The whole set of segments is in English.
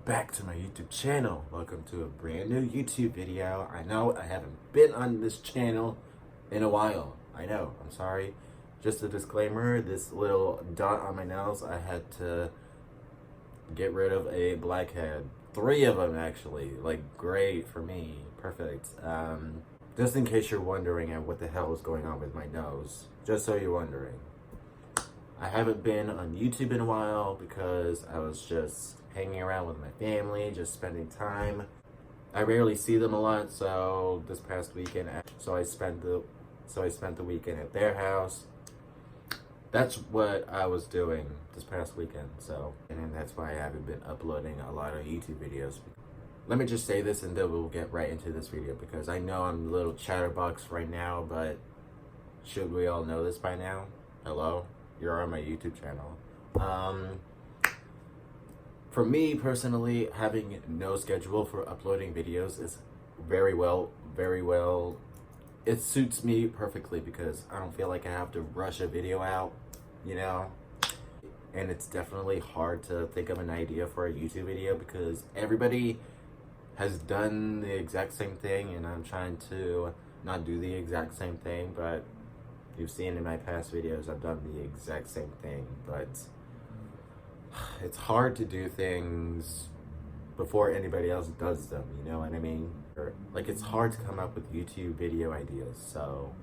back to my YouTube channel. Welcome to a brand new YouTube video. I know I haven't been on this channel in a while. I know, I'm sorry. Just a disclaimer, this little dot on my nose, I had to get rid of a blackhead. 3 of them actually, like great for me, perfect. Just in case you're wondering what the hell is going on with my nose, just so you're wondering. I haven't been on YouTube in a while because I was just hanging around with my family, just spending time. I rarely see them a lot, so this past weekend, I spent the weekend at their house. That's what I was doing this past weekend, and that's why I haven't been uploading a lot of YouTube videos. Let me just say this and then we'll get right into this video, because I know I'm a little chatterbox right now, but should we all know this by now? Hello? You're on my YouTube channel. For me personally, having no schedule for uploading videos is very well, it suits me perfectly because I don't feel like I have to rush a video out, you know? And it's definitely hard to think of an idea for a YouTube video because everybody has done the exact same thing, and I'm trying to not do the exact same thing, but you've seen in my past videos I've done the exact same thing, but it's hard to do things before anybody else does them, you know what I mean? Like, it's hard to come up with YouTube video ideas. So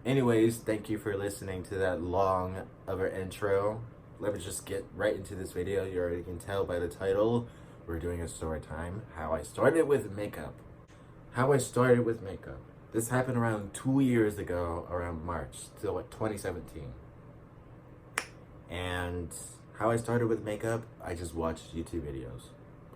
anyways, thank you for listening to that long of an intro. Let me just get right into this video. You already can tell by the title, we're doing a story time. How I started with makeup. This happened around 2 years ago, around March, so what, 2017. And how I started with makeup, I just watched YouTube videos.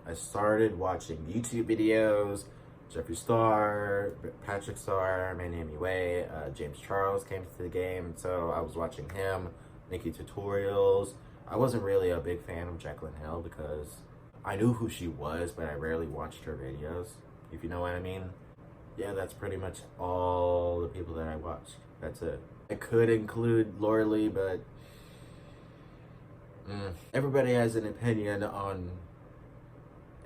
I started watching YouTube videos. Jeffree Star, Patrick Star, Manny Way, James Charles came to the game, so I was watching him. NikkieTutorials. I wasn't really a big fan of Jaclyn Hill because I knew who she was, but I rarely watched her videos, if you know what I mean. Yeah, that's pretty much all the people that I watched. That's it. I could include Laura Lee, but everybody has an opinion on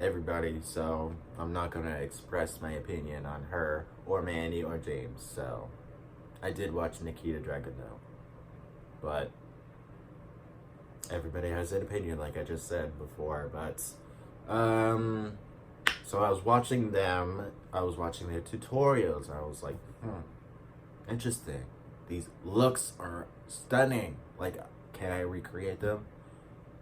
everybody, so I'm not gonna express my opinion on her or Manny or James. So I did watch Nikita Dragon though, but everybody has an opinion, like I just said before. But so I was watching them, I was watching their tutorials, I was like, interesting, these looks are stunning, like, can I recreate them?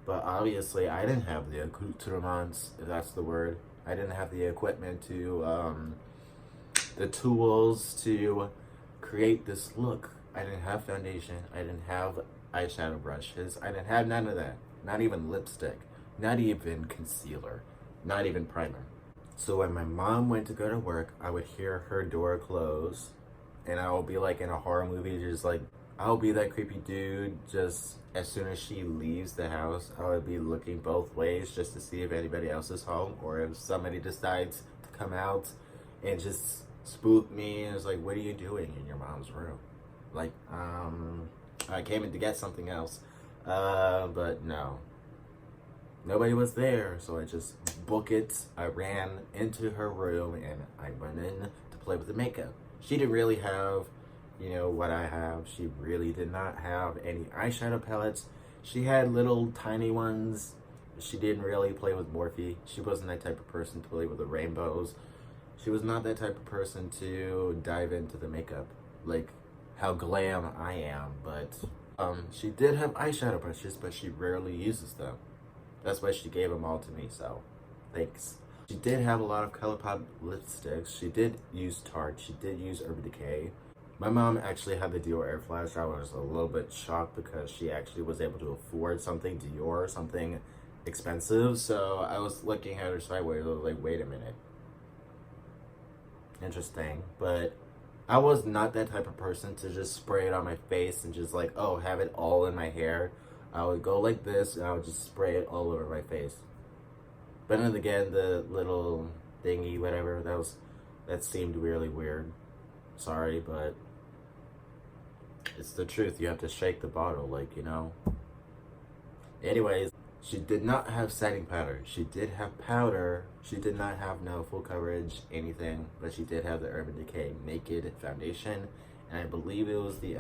But obviously I didn't have the accoutrements, if that's the word. I didn't have the equipment to the tools to create this look. I didn't have foundation, I didn't have eyeshadow brushes, I didn't have none of that. Not even lipstick, not even concealer, not even primer. So when my mom went to go to work, I would hear her door close, and I would be like in a horror movie, just like, I'll be that creepy dude. Just as soon as she leaves the house, I would be looking both ways just to see if anybody else is home, or if somebody decides to come out and just spook me. And it's like, what are you doing in your mom's room? Like, I came in to get something else, but no. Nobody was there, so I just book it. I ran into her room and I went in to play with the makeup. She didn't really have, you know, what I have. She really did not have any eyeshadow palettes. She had little tiny ones. She didn't really play with Morphe. She wasn't that type of person to play with the rainbows. She was not that type of person to dive into the makeup, like how glam I am. But she did have eyeshadow brushes, but she rarely uses them. That's why she gave them all to me, so thanks. She did have a lot of ColourPop lipsticks. She did use Tarte. She did use Urban Decay. My mom actually had the Dior Air Flash. I was a little bit shocked because she actually was able to afford something Dior, something expensive. So I was looking at her sideways. I was like, wait a minute. Interesting. But I was not that type of person to just spray it on my face and just like, oh, have it all in my hair. I would go like this and I would just spray it all over my face. But then again, the little thingy, whatever, that seemed really weird. Sorry, but it's the truth. You have to shake the bottle, like, you know. Anyways, She did not have setting powder. She did have powder. She did not have no full coverage, anything, but she did have the Urban Decay Naked Foundation, and I believe it was the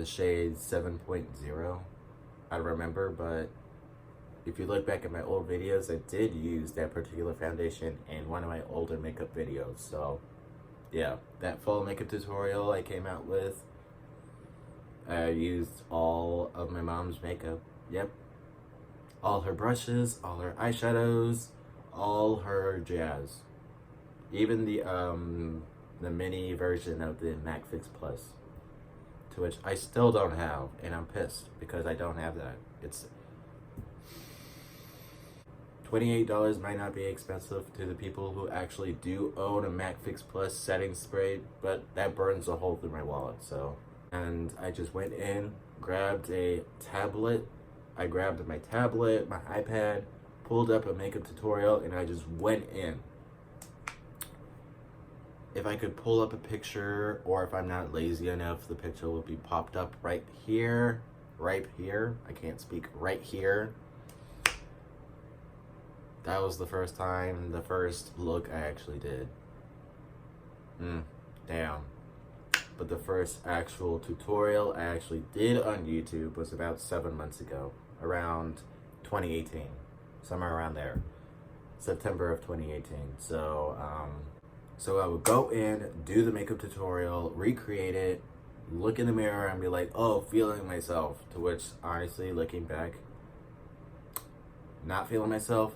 shade 7.0. I don't remember, but if you look back at my old videos, I did use that particular foundation in one of my older makeup videos. So yeah, that full makeup tutorial I came out with, I used all of my mom's makeup. Yep. All her brushes, all her eyeshadows, all her jazz. Even the mini version of the MAC Fix Plus, to which I still don't have, and I'm pissed because I don't have that. It's $28 might not be expensive to the people who actually do own a MAC Fix Plus setting spray, but that burns a hole through my wallet, so. And I just went in, grabbed a tablet. I grabbed my tablet, my iPad, pulled up a makeup tutorial, and I just went in. If I could pull up a picture, or if I'm not lazy enough, the picture will be popped up right here. Right here. I can't speak. Right here. That was the first time, the first look I actually did. Damn. But the first actual tutorial I actually did on YouTube was about 7 months ago, around 2018, somewhere around there, September of 2018. So I would go in, do the makeup tutorial, recreate it, look in the mirror and be like, oh, feeling myself, to which, honestly, looking back, not feeling myself,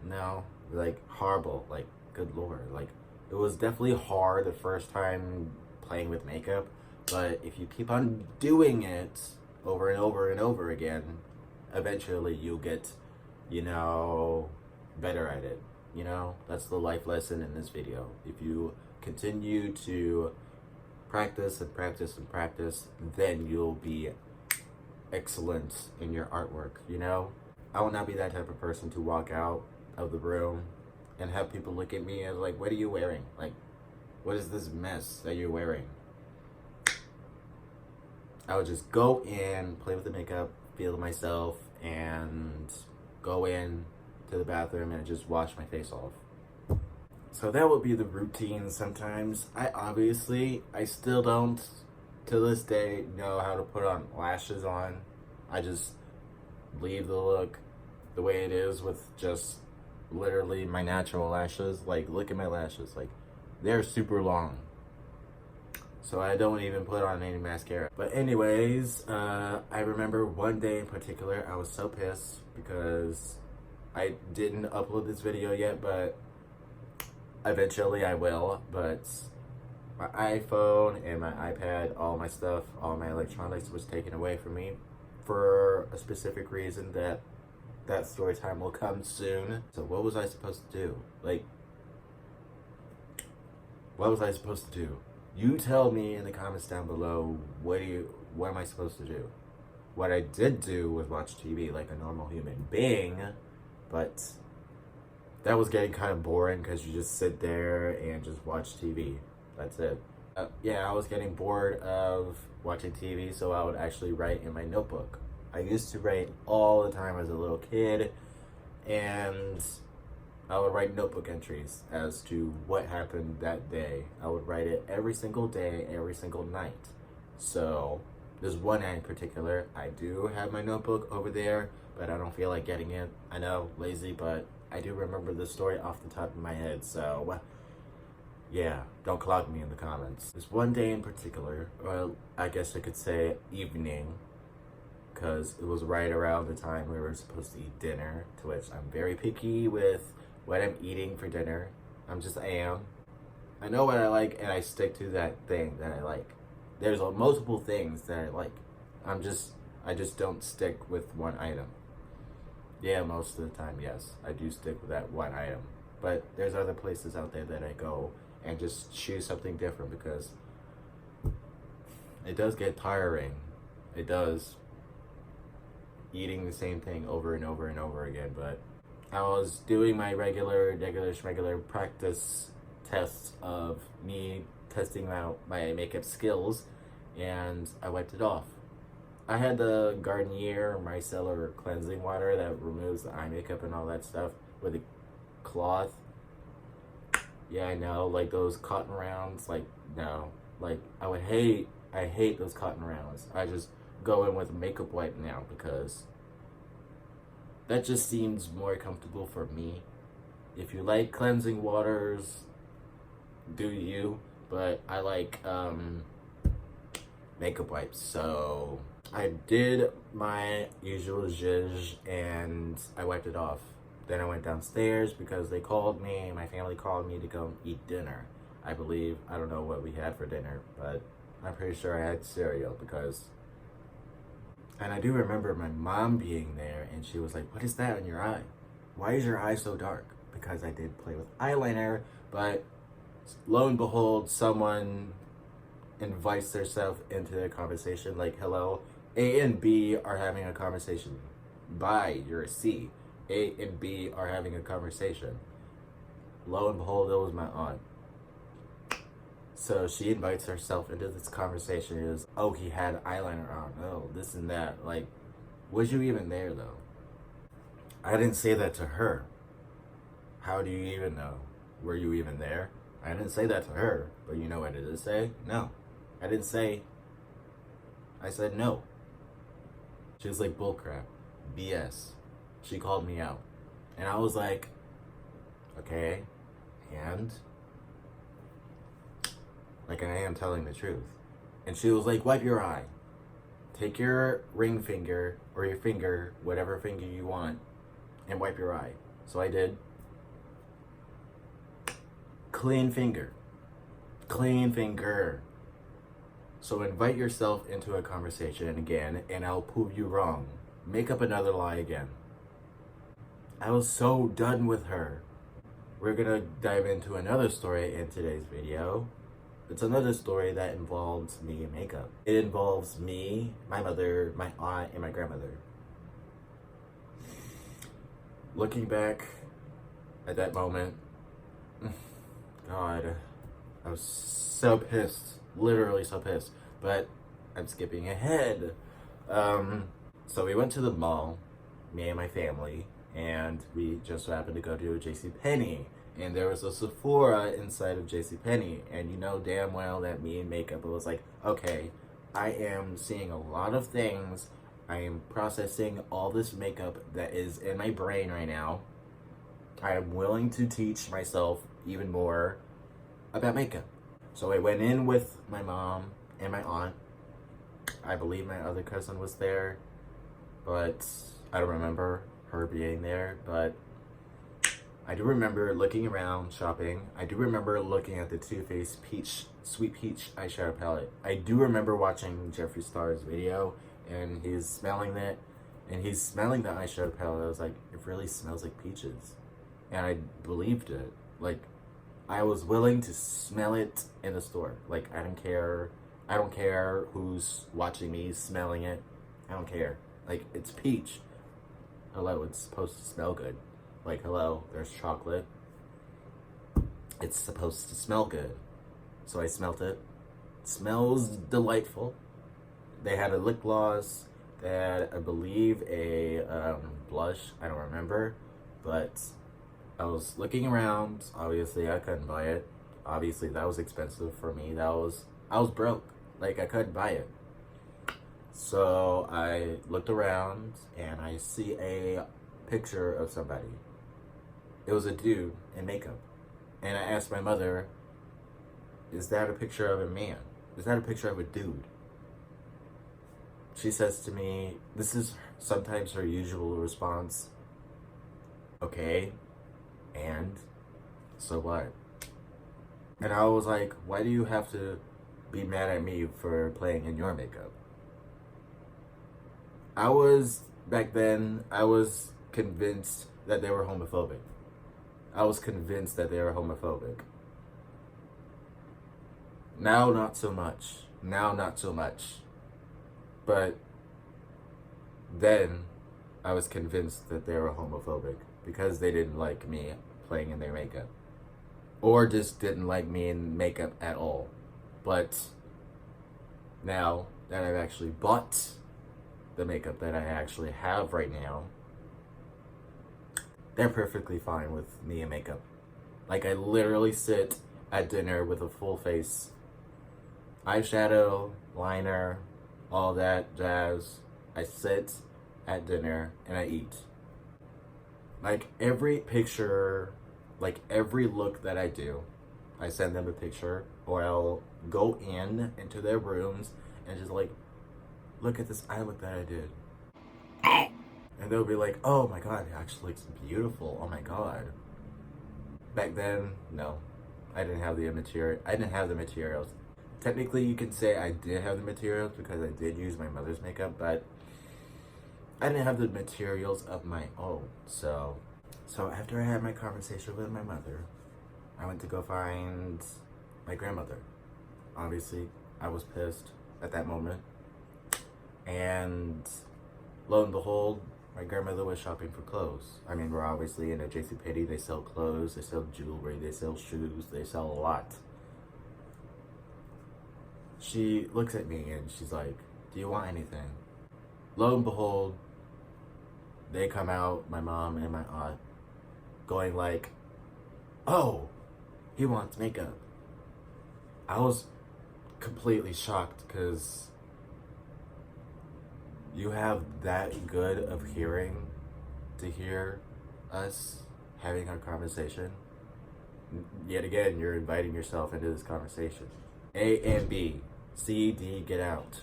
no, like, horrible, like, good lord, like, it was definitely hard the first time playing with makeup, but if you keep on doing it over and over and over again, eventually you'll get, better at it. That's the life lesson in this video. If you continue to practice and practice and practice, then you'll be excellent in your artwork, I will not be that type of person to walk out of the room and have people look at me as like, what are you wearing? Like, what is this mess that you're wearing? I would just go in, play with the makeup, feel myself, and go in to the bathroom and just wash my face off. So that would be the routine sometimes. I still don't, to this day, know how to put on lashes on. I just leave the look the way it is with just literally my natural lashes. Like, look at my lashes, like, they're super long, so I don't even put on any mascara. But anyways, I remember one day in particular, I was so pissed because I didn't upload this video yet, but eventually I will. But my iPhone and my iPad, all my stuff, all my electronics was taken away from me for a specific reason that story time will come soon. So what was I supposed to do? Like, what was I supposed to do? You tell me in the comments down below, what am I supposed to do? What I did do was watch TV like a normal human being, but that was getting kind of boring because you just sit there and just watch TV. That's it. Yeah, I was getting bored of watching TV, so I would actually write in my notebook. I used to write all the time as a little kid, and I would write notebook entries as to what happened that day. I would write it every single day, every single night. So there's one night in particular, I do have my notebook over there, but I don't feel like getting it. I know, lazy, but I do remember the story off the top of my head, so yeah, don't clog me in the comments. There's one day in particular, well, I guess I could say evening, because it was right around the time we were supposed to eat dinner, to which I'm very picky with what I'm eating for dinner. I am. I know what I like, and I stick to that thing that I like. There's multiple things that I like. I just don't stick with one item. Yeah, most of the time, yes, I do stick with that one item. But there's other places out there that I go and just choose something different, because it does get tiring. It does. Eating the same thing over and over and over again. But I was doing my regular practice tests of me testing out my makeup skills, and I wiped it off. I had the Garnier micellar cleansing water that removes the eye makeup and all that stuff with a cloth. Yeah, I know, like those cotton rounds, like, no. Like, I hate those cotton rounds. I just go in with a makeup wipe now because that just seems more comfortable for me. If you like cleansing waters, do you? But I like makeup wipes. So I did my usual zhuzh and I wiped it off. Then I went downstairs because they called me, my family called me to go eat dinner. I believe, I don't know what we had for dinner, but I'm pretty sure I had cereal because, and I do remember my mom being there and she was like, "What is that on your eye? Why is your eye so dark?" Because I did play with eyeliner, but lo and behold, someone invites themselves into the conversation like, "Hello, A and B are having a conversation. Bye, you're a C. A and B are having a conversation." Lo and behold, it was my aunt. So she invites herself into this conversation. It was, "Oh, he had eyeliner on. Oh, this and that." Like, was you even there though? I didn't say that to her. How do you even know? Were you even there? I didn't say that to her, but you know what I did say? No. I didn't say. I said no. She was like, "Bullcrap. BS." She called me out. And I was like, "Okay, and?" Like, I am telling the truth. And she was like, "Wipe your eye. Take your ring finger, or your finger, whatever finger you want, and wipe your eye." So I did. Clean finger. Clean finger. So invite yourself into a conversation again, and I'll prove you wrong. Make up another lie again. I was so done with her. We're gonna dive into another story in today's video. It's another story that involves me and makeup. It involves me, my mother, my aunt, and my grandmother. Looking back at that moment, God, I was so pissed. Literally so pissed. But I'm skipping ahead. So we went to the mall, me and my family, and we just happened to go to JCPenney. And there was a Sephora inside of JCPenney. And you know damn well that me and makeup, it was like, okay, I am seeing a lot of things. I am processing all this makeup that is in my brain right now. I am willing to teach myself even more about makeup. So I went in with my mom and my aunt. I believe my other cousin was there, but I don't remember her being there. But I do remember looking around, shopping. I do remember looking at the Too Faced Sweet Peach eyeshadow palette. I do remember watching Jeffree Star's video, and he's smelling it, and he's smelling the eyeshadow palette. I was like, it really smells like peaches. And I believed it. Like, I was willing to smell it in the store. Like, I don't care. I don't care who's watching me smelling it. I don't care. Like, it's peach. Hello, it's supposed to smell good. Like, hello, there's chocolate. It's supposed to smell good. So I smelt it. It smells delightful. They had a lip gloss. They had, I believe, a blush. I don't remember. But I was looking around. Obviously, I couldn't buy it. Obviously, that was expensive for me. I was broke. Like, I couldn't buy it. So I looked around and I see a picture of somebody. It was a dude in makeup. And I asked my mother, "Is that a picture of a man? Is that a picture of a dude?" She says to me, this is sometimes her usual response, "Okay, and so what?" And I was like, why do you have to be mad at me for playing in your makeup? Back then, I was convinced that they were homophobic. I was convinced that they were homophobic. Now, not so much. But then, I was convinced that they were homophobic because they didn't like me playing in their makeup. Or just didn't like me in makeup at all. But now that I've actually bought the makeup that I actually have right now, they're perfectly fine with me and makeup. Like, I literally sit at dinner with a full face, eyeshadow, liner, all that jazz. I sit at dinner and I eat. Like, every picture, like every look that I do, I send them a picture, or I'll go into their rooms and just like, look at this eye look that I did. And they'll be like, oh my god, it actually looks beautiful. Oh my god. Back then, no. I didn't have the material. I didn't have the materials. Technically, you could say I did have the materials because I did use my mother's makeup, but I didn't have the materials of my own. So after I had my conversation with my mother, I went to go find my grandmother. Obviously, I was pissed at that moment. And lo and behold, my grandmother was shopping for clothes. I mean, we're obviously in a JCPenney. They sell clothes, they sell jewelry, they sell shoes, they sell a lot. She looks at me and she's like, do you want anything? Lo and behold, they come out, my mom and my aunt, going like, oh, he wants makeup. I was completely shocked because you have that good of hearing to hear us having our conversation. Yet again, you're inviting yourself into this conversation. A and B. C, D, get out.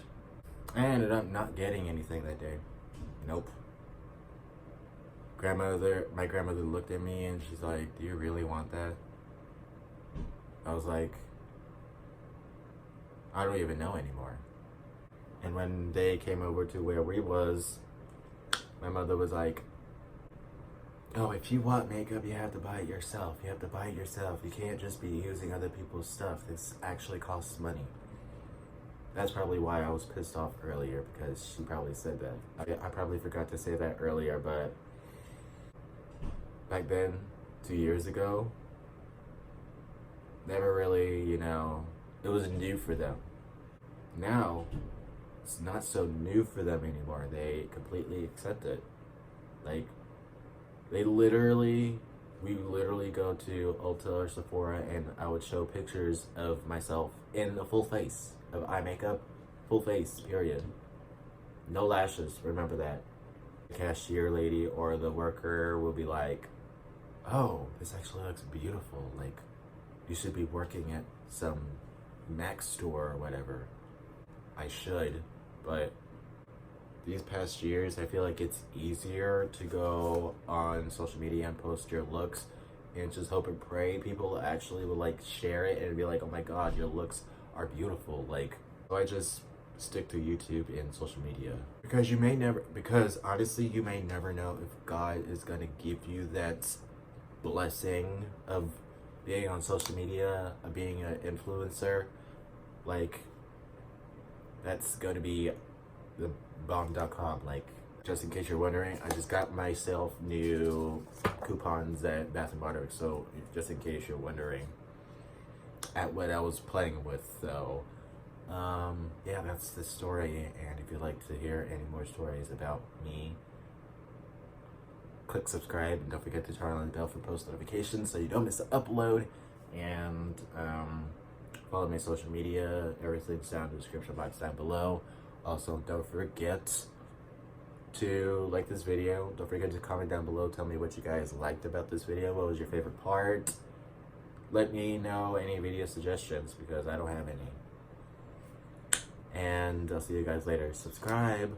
I ended up not getting anything that day. Nope. My grandmother looked at me and she's like, do you really want that? I was like, I don't even know anymore. And when they came over to where we was, my mother was like, oh, if you want makeup, you have to buy it yourself. You have to buy it yourself. You can't just be using other people's stuff. This actually costs money. That's probably why I was pissed off earlier, because she probably said that. I probably forgot to say that earlier, but back then, 2 years ago, never really, it was new for them. Now, it's not so new for them anymore. They completely accept it. Like, we literally go to Ulta or Sephora and I would show pictures of myself in a full face of eye makeup, full face, period. No lashes, remember that. The cashier lady or the worker will be like, oh, this actually looks beautiful. Like, you should be working at some Mac store or whatever. I should, but these past years, I feel like it's easier to go on social media and post your looks and just hope and pray people actually will like share it and be like, oh my god, your looks are beautiful. Like, so I just stick to YouTube and social media because honestly, you may never know if God is gonna give you that blessing of being on social media, of being an influencer. Like, that's gonna be the bomb.com. Like, just in case you're wondering, I just got myself new coupons at Bath & Body Works, so just in case you're wondering at what I was playing with. So yeah, that's the story, and if you'd like to hear any more stories about me, click subscribe and don't forget to turn on the bell for post notifications so you don't miss an upload. And follow my social media, everything's down in the description box down below. Also, don't forget to like this video. Don't forget to comment down below. Tell me what you guys liked about this video. What was your favorite part? Let me know any video suggestions because I don't have any. And I'll see you guys later. Subscribe.